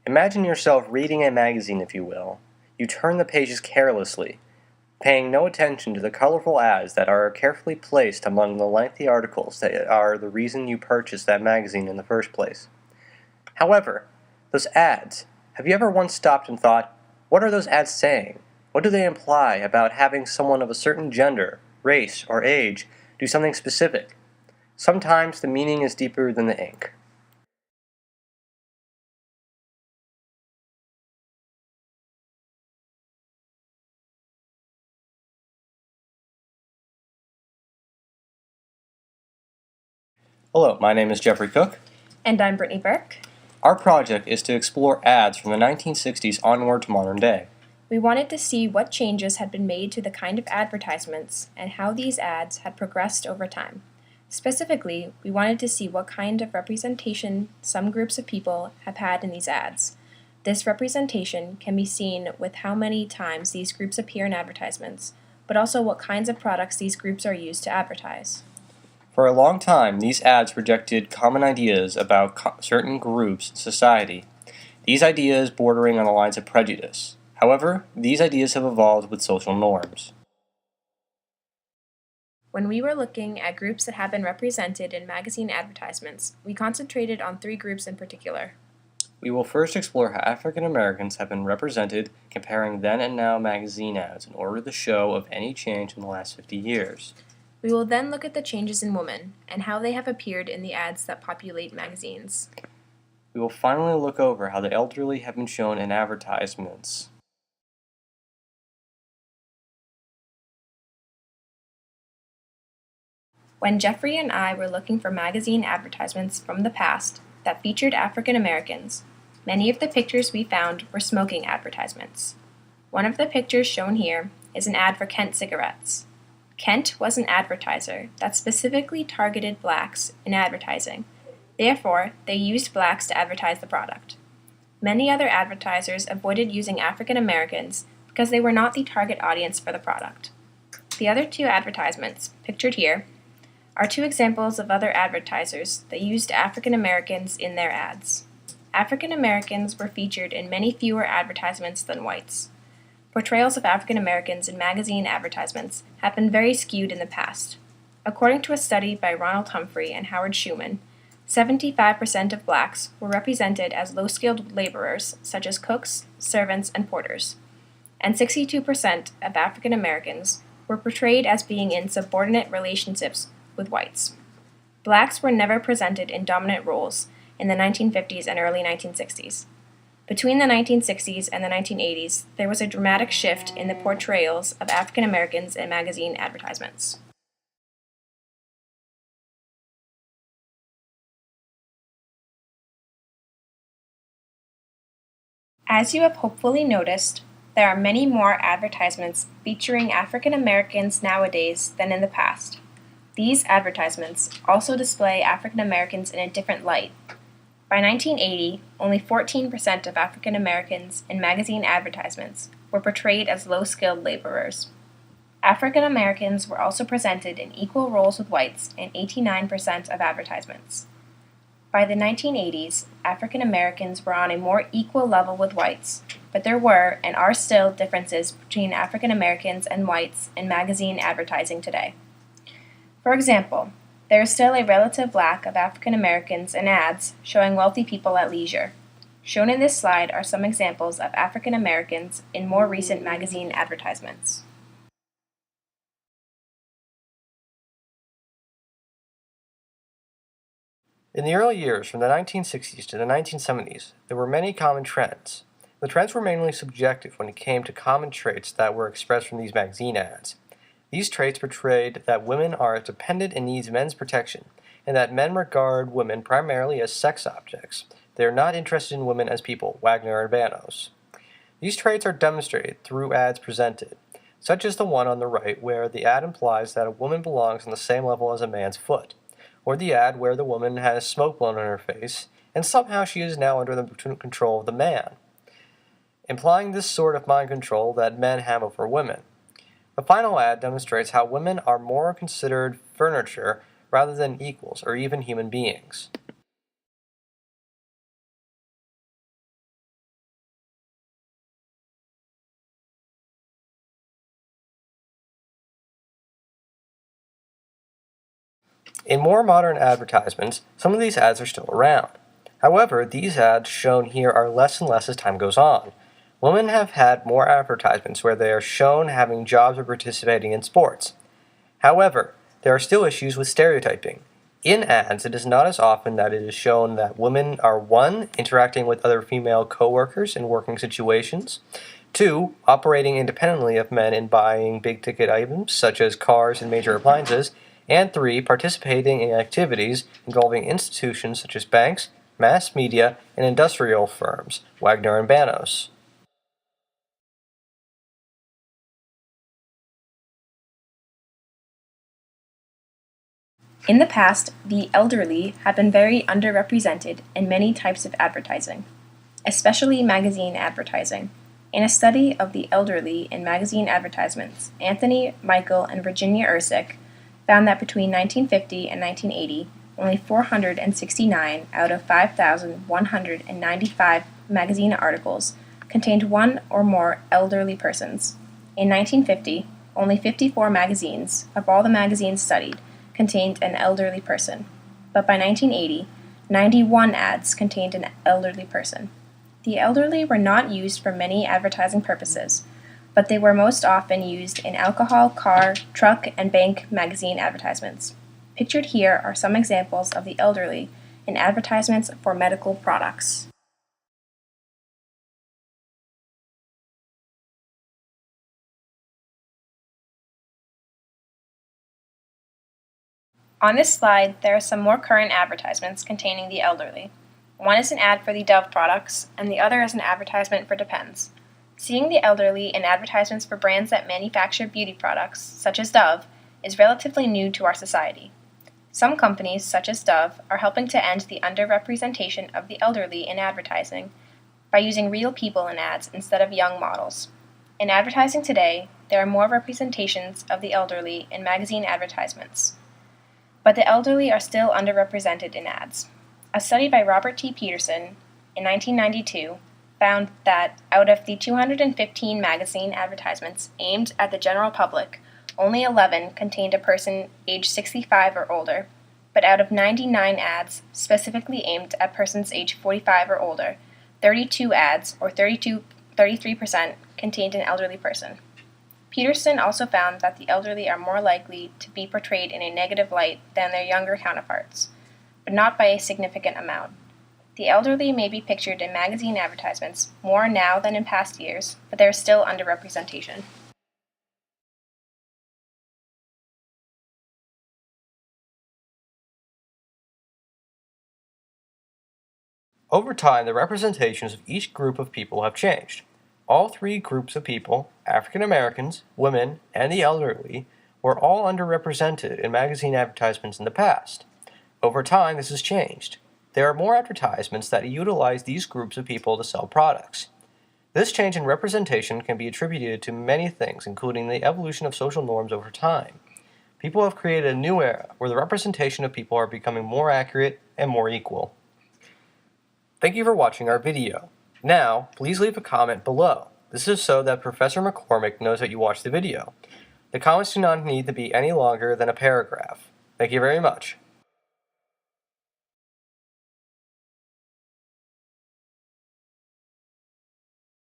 Imagine yourself reading a magazine, if you will. You turn the pages carelessly, paying no attention to the colorful ads that are carefully placed among the lengthy articles that are the reason you purchased that magazine in the first place. However, those ads, have you ever once stopped and thought, what are those ads saying? What do they imply about having someone of a certain gender, race, or age do something specific? Sometimes the meaning is deeper than the ink. Hello, my name is Jeffrey Cook. And I'm Brittany Burke. Our project is to explore ads from the 1960s onward to modern day. We wanted to see what changes had been made to the kind of advertisements and how these ads had progressed over time. Specifically, we wanted to see what kind of representation some groups of people have had in these ads. This representation can be seen with how many times these groups appear in advertisements, but also what kinds of products these groups are used to advertise. For a long time, these ads projected common ideas about certain groups in society, these ideas bordering on the lines of prejudice. However, these ideas have evolved with social norms. When we were looking at groups that have been represented in magazine advertisements, we concentrated on 3 groups in particular. We will first explore how African Americans have been represented, comparing then and now magazine ads in order to show of any change in the last 50 years. We will then look at the changes in women and how they have appeared in the ads that populate magazines. We will finally look over how the elderly have been shown in advertisements. When Jeffrey and I were looking for magazine advertisements from the past that featured African Americans, many of the pictures we found were smoking advertisements. One of the pictures shown here is an ad for Kent cigarettes. Kent was an advertiser that specifically targeted blacks in advertising. Therefore, they used blacks to advertise the product. Many other advertisers avoided using African Americans because they were not the target audience for the product. The other 2 advertisements, pictured here, are 2 examples of other advertisers that used African Americans in their ads. African Americans were featured in many fewer advertisements than whites. Portrayals of African Americans in magazine advertisements have been very skewed in the past. According to a study by Ronald Humphrey and Howard Schuman, 75% of blacks were represented as low-skilled laborers such as cooks, servants, and porters, and 62% of African Americans were portrayed as being in subordinate relationships with whites. Blacks were never presented in dominant roles in the 1950s and early 1960s. Between the 1960s and the 1980s, there was a dramatic shift in the portrayals of African Americans in magazine advertisements. As you have hopefully noticed, there are many more advertisements featuring African Americans nowadays than in the past. These advertisements also display African Americans in a different light. By 1980, only 14% of African Americans in magazine advertisements were portrayed as low-skilled laborers. African Americans were also presented in equal roles with whites in 89% of advertisements. By the 1980s, African Americans were on a more equal level with whites, but there were and are still differences between African Americans and whites in magazine advertising today. For example, there is still a relative lack of African Americans in ads showing wealthy people at leisure. Shown in this slide are some examples of African Americans in more recent magazine advertisements. In the early years, from the 1960s to the 1970s, there were many common trends. The trends were mainly subjective when it came to common traits that were expressed from these magazine ads. These traits portrayed that women are dependent and needs men's protection, and that men regard women primarily as sex objects. They are not interested in women as people, Wagner and Banos. These traits are demonstrated through ads presented, such as the one on the right where the ad implies that a woman belongs on the same level as a man's foot, or the ad where the woman has smoke blown on her face, and somehow she is now under the control of the man, implying this sort of mind control that men have over women. The final ad demonstrates how women are more considered furniture rather than equals or even human beings. In more modern advertisements, some of these ads are still around. However, these ads shown here are less and less as time goes on. Women have had more advertisements where they are shown having jobs or participating in sports. However, there are still issues with stereotyping. In ads, it is not as often that it is shown that women are 1. Interacting with other female coworkers in working situations, 2. Operating independently of men in buying big-ticket items such as cars and major appliances, and 3. Participating in activities involving institutions such as banks, mass media, and industrial firms, Wagner and Banos. In the past, the elderly have been very underrepresented in many types of advertising, especially magazine advertising. In a study of the elderly in magazine advertisements, Anthony, Michael, and Virginia Ersick found that between 1950 and 1980, only 469 out of 5,195 magazine articles contained one or more elderly persons. In 1950, only 54 magazines of all the magazines studied contained an elderly person, but by 1980, 91 ads contained an elderly person. The elderly were not used for many advertising purposes, but they were most often used in alcohol, car, truck, and bank magazine advertisements. Pictured here are some examples of the elderly in advertisements for medical products. On this slide, there are some more current advertisements containing the elderly. One is an ad for the Dove products, and the other is an advertisement for Depends. Seeing the elderly in advertisements for brands that manufacture beauty products, such as Dove, is relatively new to our society. Some companies, such as Dove, are helping to end the underrepresentation of the elderly in advertising by using real people in ads instead of young models. In advertising today, there are more representations of the elderly in magazine advertisements, but the elderly are still underrepresented in ads. A study by Robert T. Peterson in 1992 found that out of the 215 magazine advertisements aimed at the general public, only 11 contained a person age 65 or older, but out of 99 ads specifically aimed at persons age 45 or older, 32 ads, or 33%, contained an elderly person. Peterson also found that the elderly are more likely to be portrayed in a negative light than their younger counterparts, but not by a significant amount. The elderly may be pictured in magazine advertisements more now than in past years, but there is still underrepresentation. Over time, the representations of each group of people have changed. All 3 groups of people, African Americans, women, and the elderly, were all underrepresented in magazine advertisements in the past. Over time, this has changed. There are more advertisements that utilize these groups of people to sell products. This change in representation can be attributed to many things, including the evolution of social norms over time. People have created a new era where the representation of people are becoming more accurate and more equal. Thank you for watching our video. Now, please leave a comment below. This is so that Professor McCormick knows that you watched the video. The comments do not need to be any longer than a paragraph. Thank you very much.